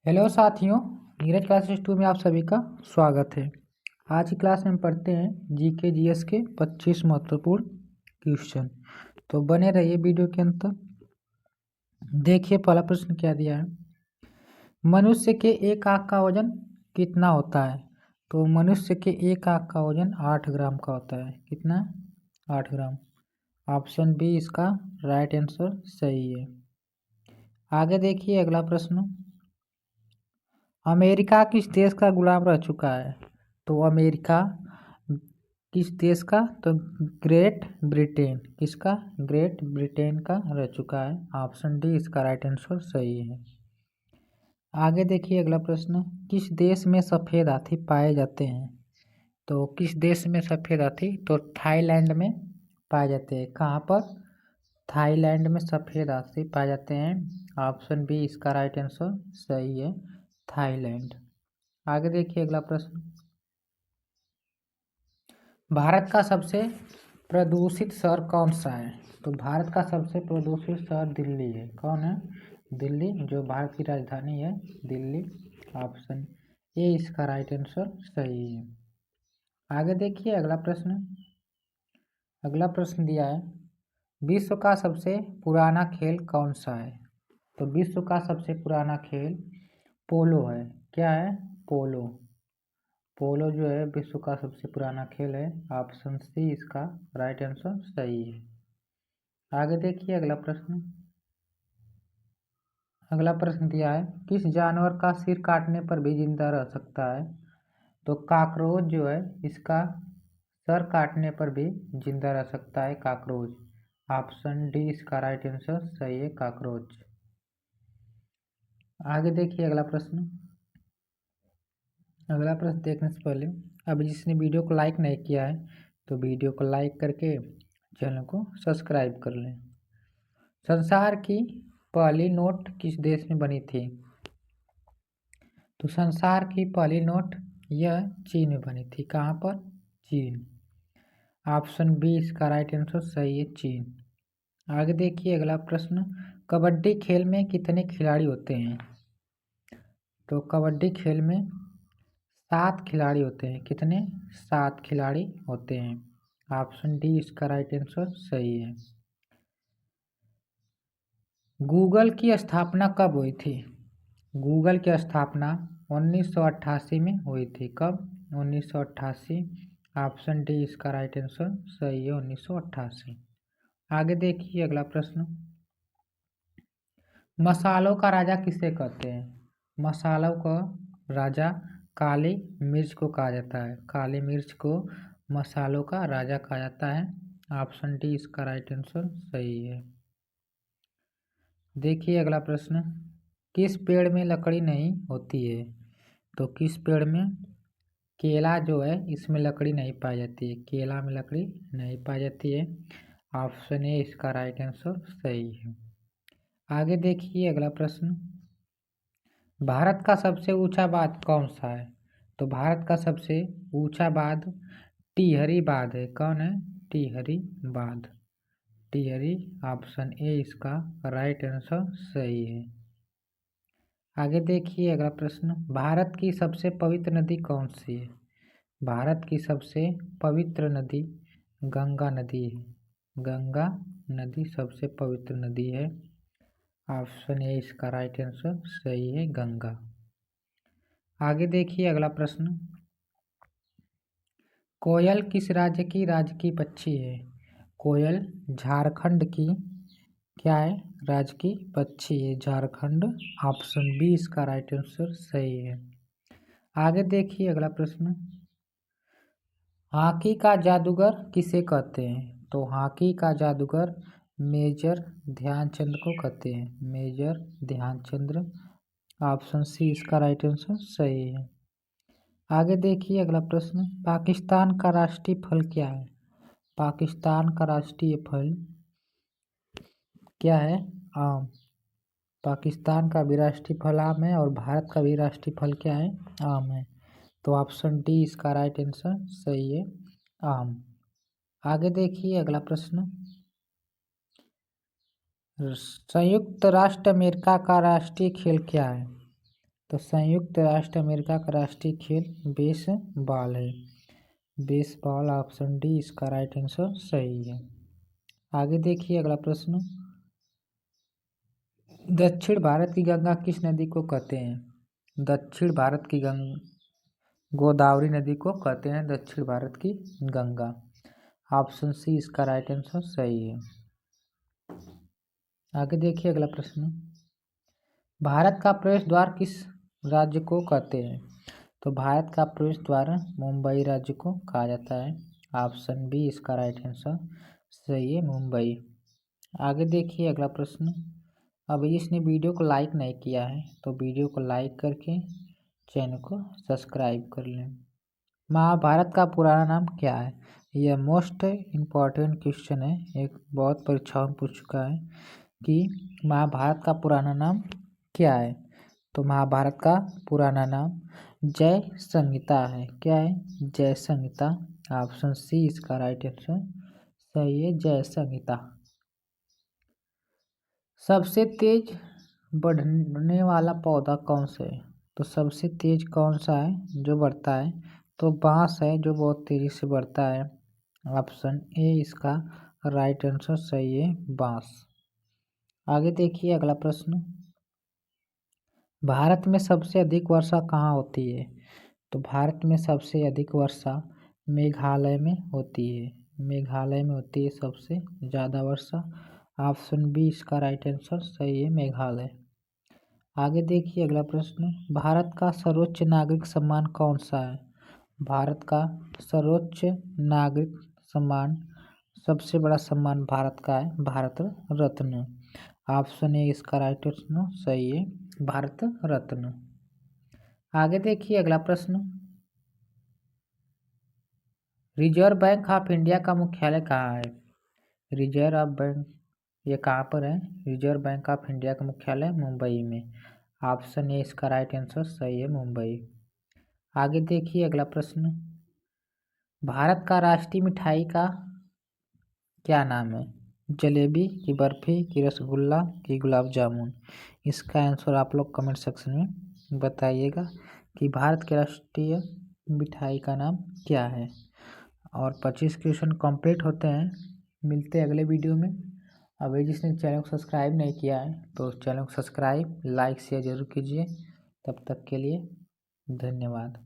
Hello साथियों, Neeraj classes 2 में आप सभी का स्वागत है। आज की क्लास में हम पढ़ते हैं जीके जीएस के 25 महत्वपूर्ण क्वेश्चन। तो बने रहिए वीडियो के अंत तक। देखिए पहला प्रश्न क्या दिया है। मनुष्य के एक आंख का वजन कितना होता है? तो मनुष्य के एक आंख का वजन 8 ग्राम का होता है। कितना? 8 ग्राम। ऑप्शन बी इसका राइट आंसर सही है। आगे देखिए अगला प्रश्न। अमेरिका किस देश का गुलाम रह चुका है? तो अमेरिका किस देश का? तो ग्रेट ब्रिटेन। किसका? ग्रेट ब्रिटेन का रह चुका है। ऑप्शन डी इसका राइट आंसर सही है। आगे देखिए अगला प्रश्न। किस देश में सफ़ेद हाथी पाए जाते हैं? तो किस देश में सफ़ेद हाथी? तो थाईलैंड में पाए जाते हैं। कहाँ पर? थाईलैंड में सफ़ेद हाथी पाए जाते हैं। ऑप्शन बी इसका राइट आंसर सही है, थाईलैंड। आगे देखिए अगला प्रश्न। भारत का सबसे प्रदूषित शहर कौन सा है? तो भारत का सबसे प्रदूषित शहर दिल्ली है। कौन है? दिल्ली, जो भारत की राजधानी है दिल्ली। ऑप्शन ए इसका राइट आंसर सही है। आगे देखिए अगला प्रश्न। अगला प्रश्न दिया है, विश्व का सबसे पुराना खेल कौन सा है? तो विश्व का सबसे पुराना खेल पोलो है। क्या है? पोलो। पोलो जो है विश्व का सबसे पुराना खेल है। ऑप्शन सी इसका राइट आंसर सही है। आगे देखिए अगला प्रश्न। अगला प्रश्न दिया है, किस जानवर का सिर काटने पर भी जिंदा रह सकता है? तो काकरोच जो है इसका सर काटने पर भी जिंदा रह सकता है, काकरोच। ऑप्शन डी इसका राइट आंसर सही है, काकरोच। आगे देखिए अगला प्रश्न। अगला प्रश्न देखने से पहले अभी जिसने वीडियो को लाइक नहीं किया है तो वीडियो को लाइक करके चैनल को सब्सक्राइब कर लें। संसार की पहली नोट किस देश में बनी थी? तो संसार की पहली नोट यह चीन में बनी थी। कहाँ पर? चीन। ऑप्शन बी इसका राइट आंसर सही है, चीन। आगे देखिए अगला प्रश्न। कबड्डी खेल में कितने खिलाड़ी होते हैं? तो कबड्डी खेल में 7 खिलाड़ी होते हैं। कितने? 7 खिलाड़ी होते हैं। ऑप्शन डी इसका राइट आंसर सही है। गूगल की स्थापना कब हुई थी? गूगल की स्थापना 1988 में हुई थी। कब? 1988। ऑप्शन डी इसका राइट आंसर सही है, 1988। आगे देखिए अगला प्रश्न। मसालों का राजा किसे कहते हैं? मसालों का राजा काली मिर्च को कहा जाता है। काली मिर्च को मसालों का राजा कहा जाता है। ऑप्शन डी इसका राइट आंसर सही है। देखिए अगला प्रश्न। किस पेड़ में लकड़ी नहीं होती है? तो किस पेड़ में? केला जो है इसमें लकड़ी नहीं पाई जाती है। केला में लकड़ी नहीं पाई जाती है। ऑप्शन ए इसका राइट आंसर सही है। आगे देखिए अगला प्रश्न। भारत का सबसे ऊंचा बांध कौन सा है? तो भारत का सबसे ऊंचा बांध टिहरी बांध है। कौन है? टिहरी बांध। टिहरी। ऑप्शन ए इसका राइट आंसर सही है। आगे देखिए अगला प्रश्न। भारत की सबसे पवित्र नदी कौन सी है? भारत की सबसे पवित्र नदी गंगा नदी है। गंगा नदी सबसे पवित्र नदी है। ऑप्शन ए इसका राइट आंसर सही है, गंगा। आगे देखिए अगला प्रश्न। कोयल किस राज्य की राजकीय पक्षी है? कोयल झारखंड की क्या है? राज्य की पक्षी है, झारखंड। ऑप्शन बी इसका राइट आंसर सही है। आगे देखिए अगला प्रश्न। हॉकी का जादूगर किसे कहते हैं? तो हॉकी का जादूगर मेजर ध्यानचंद को कहते हैं। मेजर ध्यानचंद। ऑप्शन सी इसका राइट आंसर सही है। आगे देखिए अगला प्रश्न। पाकिस्तान का राष्ट्रीय फल क्या है? पाकिस्तान का राष्ट्रीय फल क्या है? आम। पाकिस्तान का भी राष्ट्रीय फल आम है और भारत का भी राष्ट्रीय फल क्या है? आम है। तो ऑप्शन डी इसका राइट आंसर सही है, आम। आगे देखिए अगला प्रश्न। संयुक्त राष्ट्र अमेरिका का राष्ट्रीय खेल क्या है? तो संयुक्त राष्ट्र अमेरिका का राष्ट्रीय खेल बेसबॉल है। बेसबॉल ऑप्शन डी इसका राइट आंसर सही है। आगे देखिए अगला प्रश्न, दक्षिण भारत की गंगा किस नदी को कहते हैं? दक्षिण भारत की गोदावरी नदी को कहते हैं दक्षिण भारत की गंगा। ऑप्शन सी इसका राइट आंसर सही है। आगे देखिए अगला प्रश्न, भारत का प्रवेश द्वार किस राज्य को कहते हैं? तो भारत का प्रवेश द्वार मुंबई राज्य को कहा जाता है। ऑप्शन बी इसका राइट आंसर सही है, मुंबई। आगे देखिए अगला प्रश्न, अभी इसने वीडियो को लाइक नहीं किया है तो वीडियो को लाइक करके चैनल को सब्सक्राइब कर लें। महाभारत का पुराना नाम क्या है? यह मोस्ट इम्पॉर्टेंट क्वेश्चन है, एक बहुत परीक्षाओं में पूछ चुका है कि महाभारत का पुराना नाम क्या है। तो महाभारत का पुराना नाम जय संहिता है। क्या है? जय संहिता। ऑप्शन सी इसका राइट आंसर सही है, जय संहिता। सबसे तेज बढ़ने वाला पौधा कौन सा है? तो सबसे तेज कौन सा है जो बढ़ता है? तो बांस है जो बहुत तेजी से बढ़ता है। ऑप्शन ए इसका राइट आंसर सही है, बांस। आगे देखिए अगला प्रश्न, भारत में सबसे अधिक वर्षा कहाँ होती है? तो भारत में सबसे अधिक वर्षा मेघालय में होती है। मेघालय में होती है सबसे ज़्यादा वर्षा। ऑप्शन बी इसका राइट आंसर सही है, मेघालय। आगे देखिए अगला प्रश्न, भारत का सर्वोच्च नागरिक सम्मान कौन सा है? भारत का सर्वोच्च नागरिक सम्मान, सबसे बड़ा सम्मान भारत का है भारत रत्न। ऑप्शन ए इसका राइट आंसर सही है, भारत रत्न। आगे देखिए अगला प्रश्न, रिजर्व बैंक ऑफ इंडिया का मुख्यालय कहाँ है? रिजर्व बैंक ये कहाँ पर है? रिजर्व बैंक ऑफ इंडिया का मुख्यालय मुंबई में। ऑप्शन ए इसका राइट आंसर सही है, मुंबई। आगे देखिए अगला प्रश्न, भारत का राष्ट्रीय मिठाई का क्या नाम है? जलेबी की बर्फी की रसगुल्ला की गुलाब जामुन? इसका आंसर आप लोग कमेंट सेक्शन में बताइएगा कि भारत के राष्ट्रीय मिठाई का नाम क्या है। और 25 क्वेश्चन कंप्लीट होते हैं। मिलते हैं अगले वीडियो में। अभी जिसने चैनल को सब्सक्राइब नहीं किया है तो चैनल को सब्सक्राइब, लाइक, शेयर जरूर कीजिए। तब तक के लिए धन्यवाद।